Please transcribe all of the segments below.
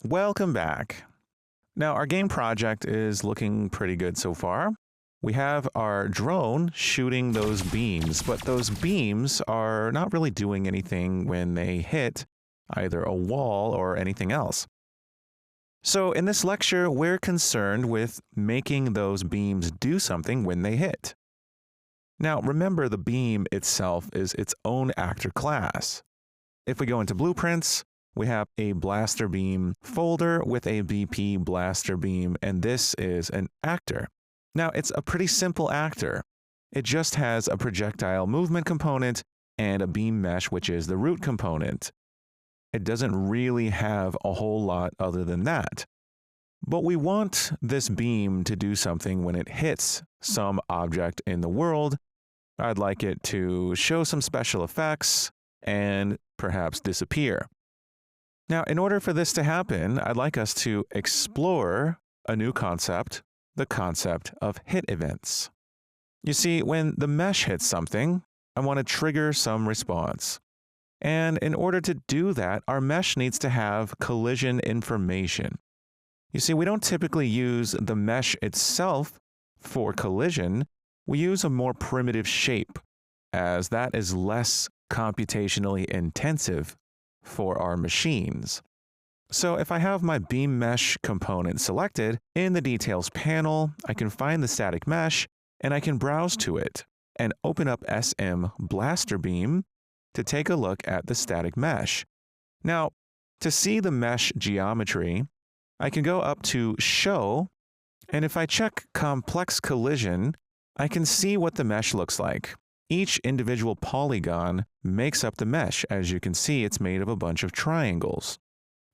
Welcome back. Now, our game project is looking pretty good so far. We have our drone shooting those beams, but those beams are not really doing anything when they hit either a wall or anything else. So in this lecture, we're concerned with making those beams do something when they hit. Now, remember, the beam itself is its own actor class. If we go into blueprints, we have a blaster beam folder with a BP blaster beam, and this is an actor. Now, it's a pretty simple actor. It just has a projectile movement component and a beam mesh, which is the root component. It doesn't really have a whole lot other than that. But we want this beam to do something when it hits some object in the world. I'd like it to show some special effects and perhaps disappear. Now, in order for this to happen, I'd like us to explore a new concept, the concept of hit events. You see, when the mesh hits something, I want to trigger some response. And in order to do that, our mesh needs to have collision information. You see, we don't typically use the mesh itself for collision. We use a more primitive shape, as that is less computationally intensive for our machines. So if I have my beam mesh component selected, in the details panel, I can find the static mesh and I can browse to it and open up SM Blaster Beam to take a look at the static mesh. Now, to see the mesh geometry, I can go up to Show, and if I check Complex Collision, I can see what the mesh looks like. Each individual polygon makes up the mesh. As you can see, it's made of a bunch of triangles.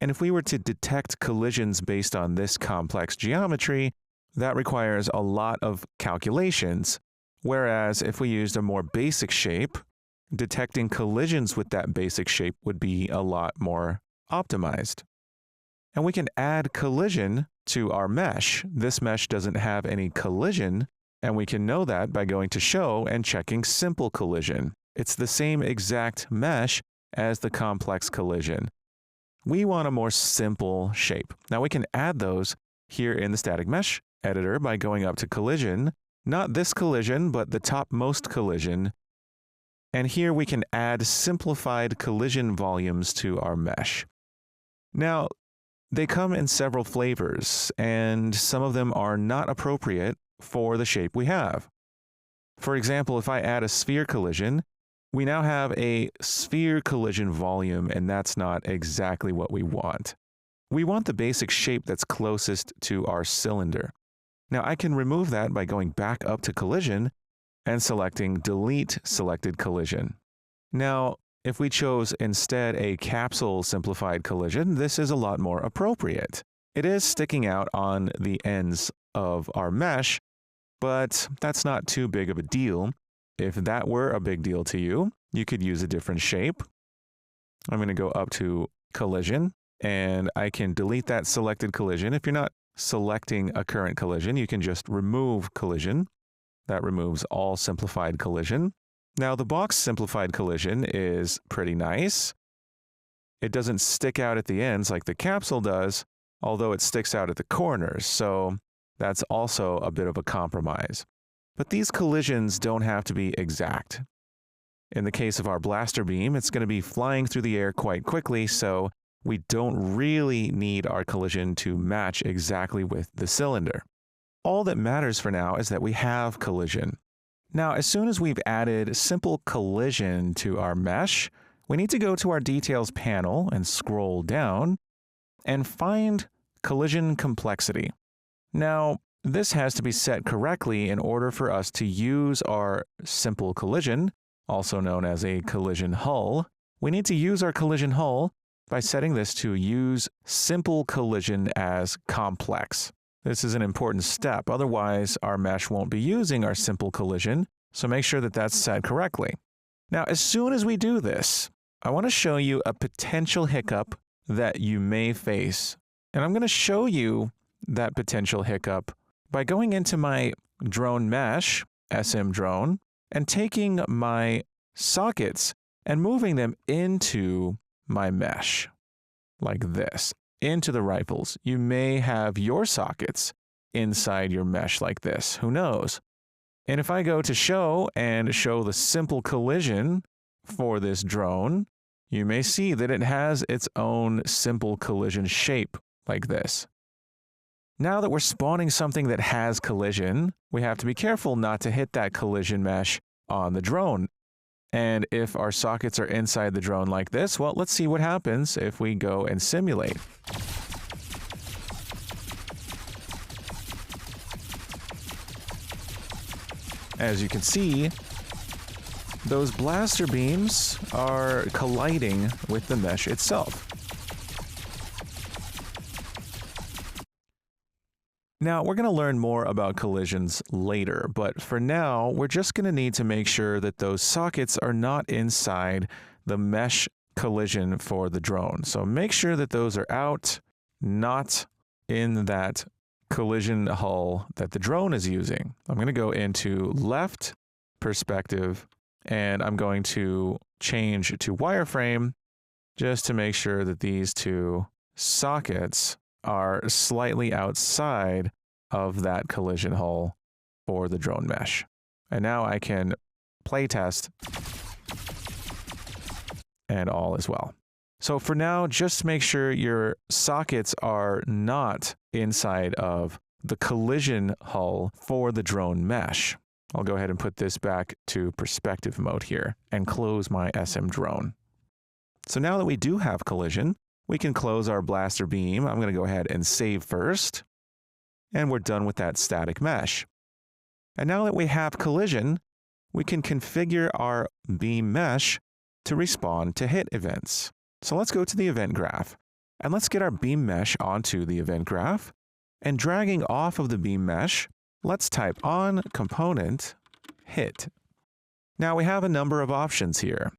And if we were to detect collisions based on this complex geometry, that requires a lot of calculations. Whereas if we used a more basic shape, detecting collisions with that basic shape would be a lot more optimized. And we can add collision to our mesh. This mesh doesn't have any collision, and we can know that by going to Show and checking Simple Collision. It's the same exact mesh as the complex collision. We want a more simple shape. Now we can add those here in the static mesh editor by going up to Collision, not this collision, but the topmost collision. And here we can add simplified collision volumes to our mesh. Now, they come in several flavors, and some of them are not appropriate for the shape we have. For example, if I add a sphere collision, we now have a sphere collision volume, and that's not exactly what we want. We want the basic shape that's closest to our cylinder. Now, I can remove that by going back up to Collision and selecting Delete Selected Collision. Now, if we chose instead a capsule simplified collision, this is a lot more appropriate. It is sticking out on the ends of our mesh, but that's not too big of a deal. If that were a big deal to you, you could use a different shape. I'm going to go up to Collision, and I can delete that selected collision. If you're not selecting a current collision, you can just remove collision. That removes all simplified collision. Now, the box simplified collision is pretty nice. It doesn't stick out at the ends like the capsule does, although it sticks out at the corners, so that's also a bit of a compromise. But these collisions don't have to be exact. In the case of our blaster beam, it's going to be flying through the air quite quickly, so we don't really need our collision to match exactly with the cylinder. All that matters for now is that we have collision. Now, as soon as we've added simple collision to our mesh, we need to go to our details panel and scroll down and find collision complexity. Now, this has to be set correctly in order for us to use our simple collision, also known as a collision hull. We need to use our collision hull by setting this to use simple collision as complex. This is an important step, otherwise our mesh won't be using our simple collision, so make sure that that's set correctly. Now, as soon as we do this, I want to show you a potential hiccup that you may face. And I'm going to show you that potential hiccup by going into my drone mesh, SM drone, and taking my sockets and moving them into my mesh, like this, into the rifles. You may have your sockets inside your mesh like this, who knows? And if I go to show and show the simple collision for this drone, you may see that it has its own simple collision shape like this. Now that we're spawning something that has collision, we have to be careful not to hit that collision mesh on the drone. And if our sockets are inside the drone like this, well, let's see what happens if we go and simulate. As you can see, those blaster beams are colliding with the mesh itself. Now, we're going to learn more about collisions later, but for now, we're just going to need to make sure that those sockets are not inside the mesh collision for the drone. So make sure that those are out, not in that collision hull that the drone is using. I'm going to go into left perspective, and I'm going to change to wireframe just to make sure that these two sockets are slightly outside of that collision hull for the drone mesh. And now I can play test, and all is well. So for now, just make sure your sockets are not inside of the collision hull for the drone mesh. I'll go ahead and put this back to perspective mode here and close my SM drone. So now that we do have collision, we can close our blaster beam. I'm going to go ahead and save first. And we're done with that static mesh. And now that we have collision, we can configure our beam mesh to respond to hit events. So let's go to the event graph, and let's get our beam mesh onto the event graph. And dragging off of the beam mesh, let's type on component hit. Now we have a number of options here.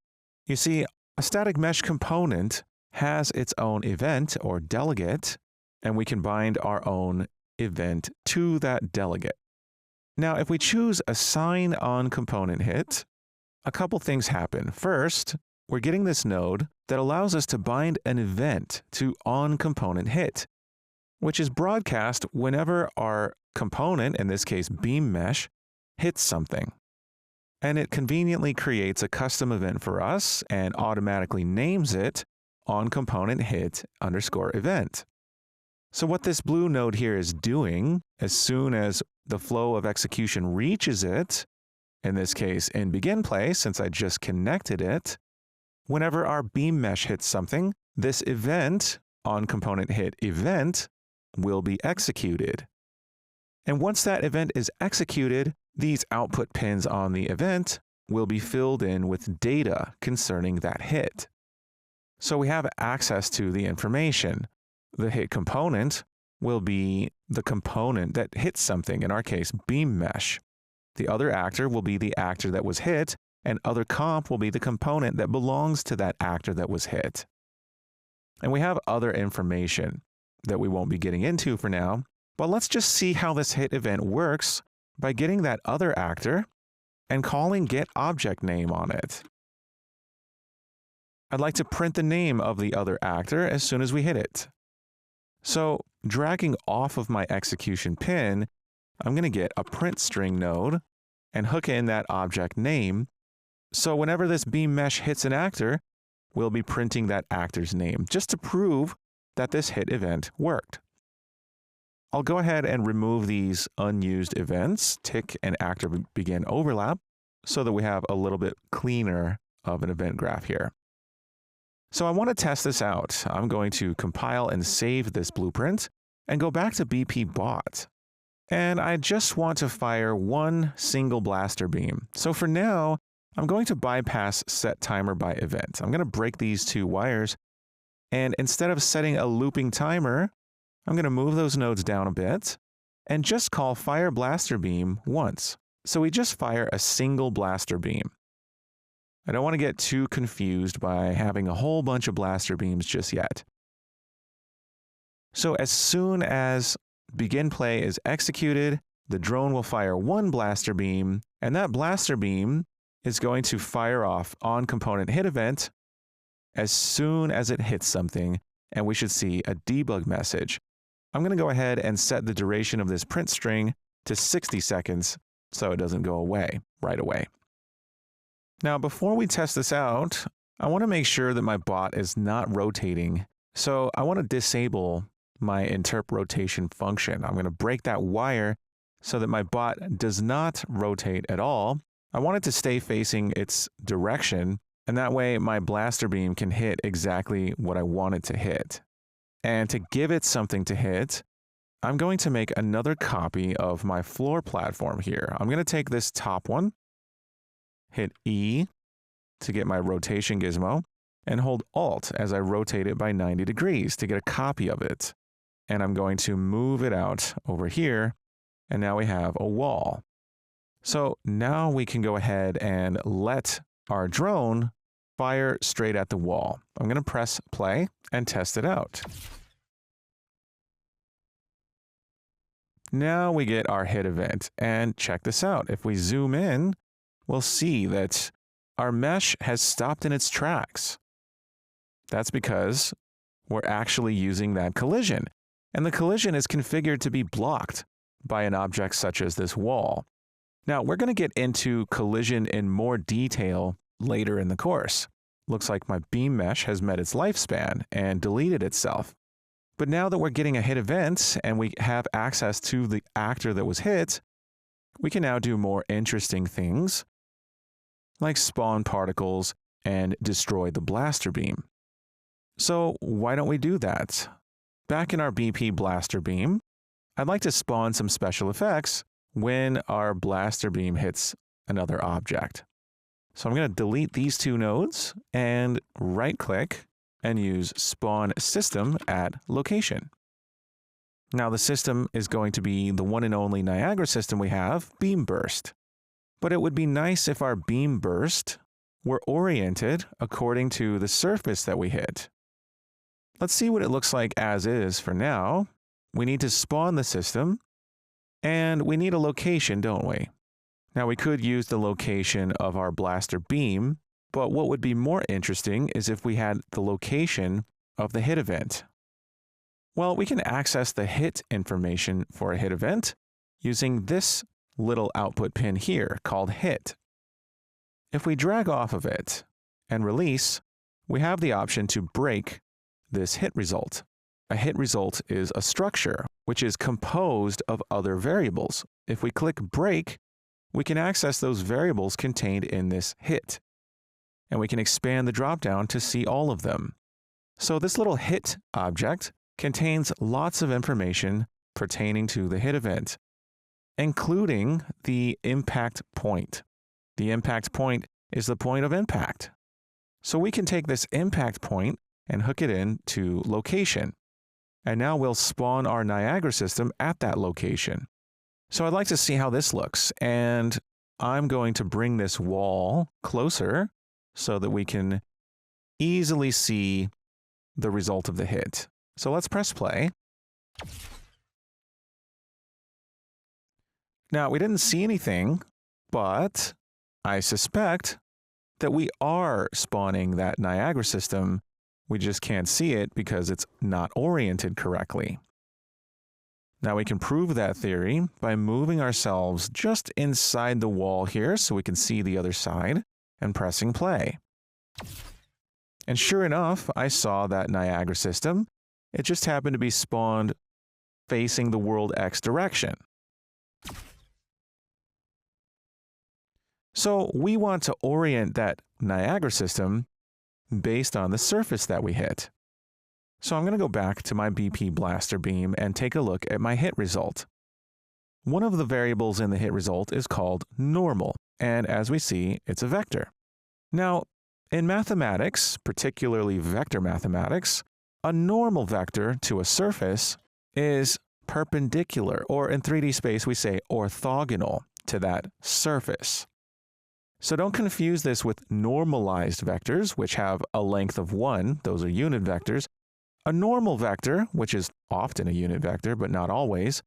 You see, a static mesh component has its own event or delegate, and we can bind our own event to that delegate. Now, if we choose assign on component hit, a couple things happen. First, we're getting this node that allows us to bind an event to on component hit, which is broadcast whenever our component, in this case beam mesh, hits something. And it conveniently creates a custom event for us and automatically names it on component hit _ event. So what this blue node here is doing, as soon as the flow of execution reaches it, in this case in begin play, since I just connected it, whenever our beam mesh hits something, this event on component hit event will be executed. And once that event is executed, these output pins on the event will be filled in with data concerning that hit. So we have access to the information. The hit component will be the component that hits something, in our case, beam mesh. The other actor will be the actor that was hit, and other comp will be the component that belongs to that actor that was hit. And we have other information that we won't be getting into for now, but let's just see how this hit event works by getting that other actor and calling getObjectName on it. I'd like to print the name of the other actor as soon as we hit it. So dragging off of my execution pin, I'm going to get a print string node and hook in that object name. So whenever this beam mesh hits an actor, we'll be printing that actor's name just to prove that this hit event worked. I'll go ahead and remove these unused events, tick and actor begin overlap, so that we have a little bit cleaner of an event graph here. So I want to test this out. I'm going to compile and save this blueprint and go back to BP bot. And I just want to fire one single blaster beam. So for now, I'm going to bypass set timer by event. I'm going to break these two wires. And instead of setting a looping timer, I'm going to move those nodes down a bit and just call fire blaster beam once. So we just fire a single blaster beam. I don't want to get too confused by having a whole bunch of blaster beams just yet. So as soon as begin play is executed, the drone will fire one blaster beam, and that blaster beam is going to fire off onComponentHitEvent as soon as it hits something, and we should see a debug message. I'm going to go ahead and set the duration of this print string to 60 seconds so it doesn't go away right away. Now, before we test this out, I want to make sure that my bot is not rotating. So I want to disable my interp rotation function. I'm going to break that wire so that my bot does not rotate at all. I want it to stay facing its direction, and that way my blaster beam can hit exactly what I want it to hit. And to give it something to hit, I'm going to make another copy of my floor platform here. I'm going to take this top one, hit E to get my rotation gizmo, and hold Alt as I rotate it by 90 degrees to get a copy of it. And I'm going to move it out over here, and now we have a wall. So now we can go ahead and let our drone fire straight at the wall. I'm going to press play and test it out. Now we get our hit event, and check this out. If we zoom in, we'll see that our mesh has stopped in its tracks. That's because we're actually using that collision, and the collision is configured to be blocked by an object such as this wall. Now, we're going to get into collision in more detail later in the course. Looks like my beam mesh has met its lifespan and deleted itself. But now that we're getting a hit event and we have access to the actor that was hit, we can now do more interesting things like spawn particles and destroy the blaster beam. So why don't we do that? Back in our BP blaster beam, I'd like to spawn some special effects when our blaster beam hits another object. So I'm going to delete these two nodes and right-click and use Spawn System at Location. Now the system is going to be the one and only Niagara system we have, Beam Burst. But it would be nice if our beam burst were oriented according to the surface that we hit. Let's see what it looks like as is for now. We need to spawn the system, and we need a location, don't we? Now we could use the location of our blaster beam, but what would be more interesting is if we had the location of the hit event. Well, we can access the hit information for a hit event using this little output pin here called hit. If we drag off of it and release, we have the option to break this hit result. A hit result is a structure which is composed of other variables. If we click break, we can access those variables contained in this hit, and we can expand the dropdown to see all of them. So this little hit object contains lots of information pertaining to the hit event, including the impact point. The impact point is the point of impact. So we can take this impact point and hook it into location. And now we'll spawn our Niagara system at that location. So I'd like to see how this looks, and I'm going to bring this wall closer so that we can easily see the result of the hit. So let's press play. Now, we didn't see anything, but I suspect that we are spawning that Niagara system. We just can't see it because it's not oriented correctly. Now we can prove that theory by moving ourselves just inside the wall here so we can see the other side and pressing play. And sure enough, I saw that Niagara system. It just happened to be spawned facing the World X direction. So we want to orient that Niagara system based on the surface that we hit. So I'm going to go back to my BP blaster beam and take a look at my hit result. One of the variables in the hit result is called normal, and as we see, it's a vector. Now, in mathematics, particularly vector mathematics, a normal vector to a surface is perpendicular, or in 3D space we say orthogonal to that surface. So don't confuse this with normalized vectors, which have a length of 1. Those are unit vectors. A normal vector, which is often a unit vector, but not always,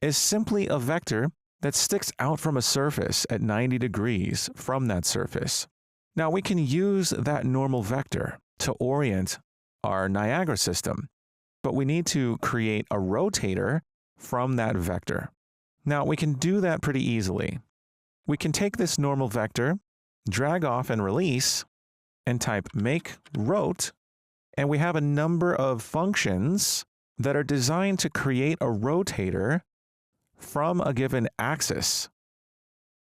is simply a vector that sticks out from a surface at 90 degrees from that surface. Now we can use that normal vector to orient our Niagara system, but we need to create a rotator from that vector. Now we can do that pretty easily. We can take this normal vector, drag off and release, and type make rot, and we have a number of functions that are designed to create a rotator from a given axis.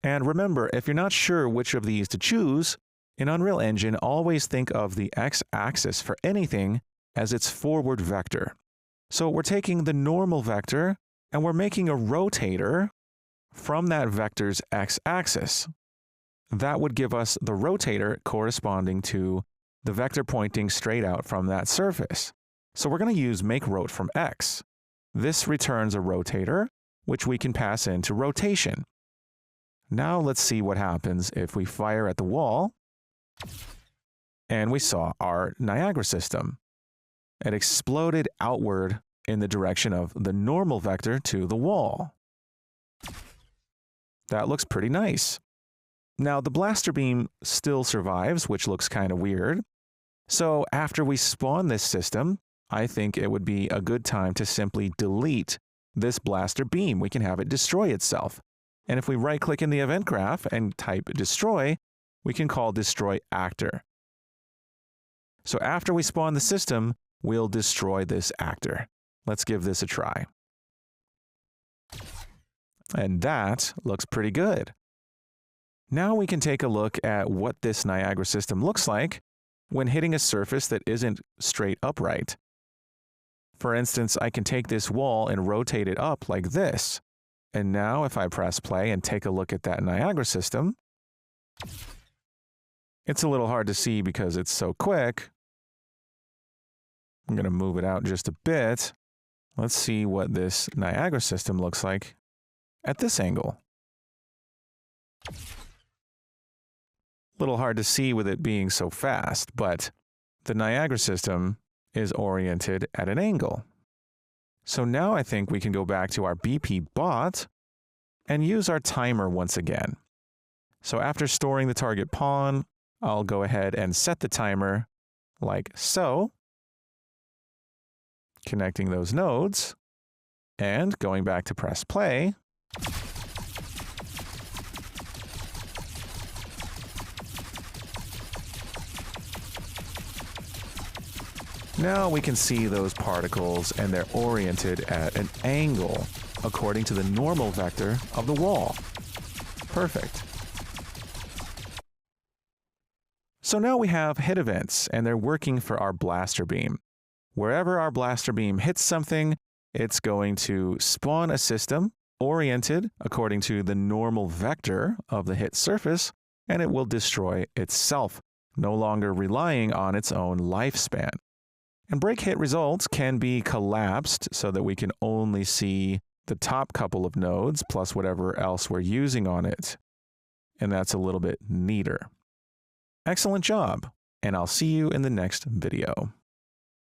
And remember, if you're not sure which of these to choose, in Unreal Engine, always think of the x-axis for anything as its forward vector. So we're taking the normal vector and we're making a rotator from that vector's x-axis. That would give us the rotator corresponding to the vector pointing straight out from that surface. So we're going to use make rot from x. This returns a rotator, which we can pass into rotation. Now let's see what happens if we fire at the wall, and we saw our Niagara system. It exploded outward in the direction of the normal vector to the wall. That looks pretty nice. Now the blaster beam still survives, which looks kind of weird. So after we spawn this system, I think it would be a good time to simply delete this blaster beam. We can have it destroy itself. And if we right-click in the event graph and type destroy, we can call destroy actor. So after we spawn the system, we'll destroy this actor. Let's give this a try. And that looks pretty good. Now we can take a look at what this Niagara system looks like when hitting a surface that isn't straight upright. For instance, I can take this wall and rotate it up like this. And now if I press play and take a look at that Niagara system, it's a little hard to see because it's so quick. I'm going to move it out just a bit. Let's see what this Niagara system looks like at this angle. Little hard to see with it being so fast, but the Niagara system is oriented at an angle. So now I think we can go back to our BP bot and use our timer once again. So after storing the target pawn, I'll go ahead and set the timer like so, connecting those nodes, and going back to press play. Now we can see those particles and they're oriented at an angle according to the normal vector of the wall. Perfect. So now we have hit events and they're working for our blaster beam. Wherever our blaster beam hits something, it's going to spawn a system oriented according to the normal vector of the hit surface, and it will destroy itself, no longer relying on its own lifespan. And break hit results can be collapsed so that we can only see the top couple of nodes plus whatever else we're using on it. And that's a little bit neater. Excellent job, and I'll see you in the next video.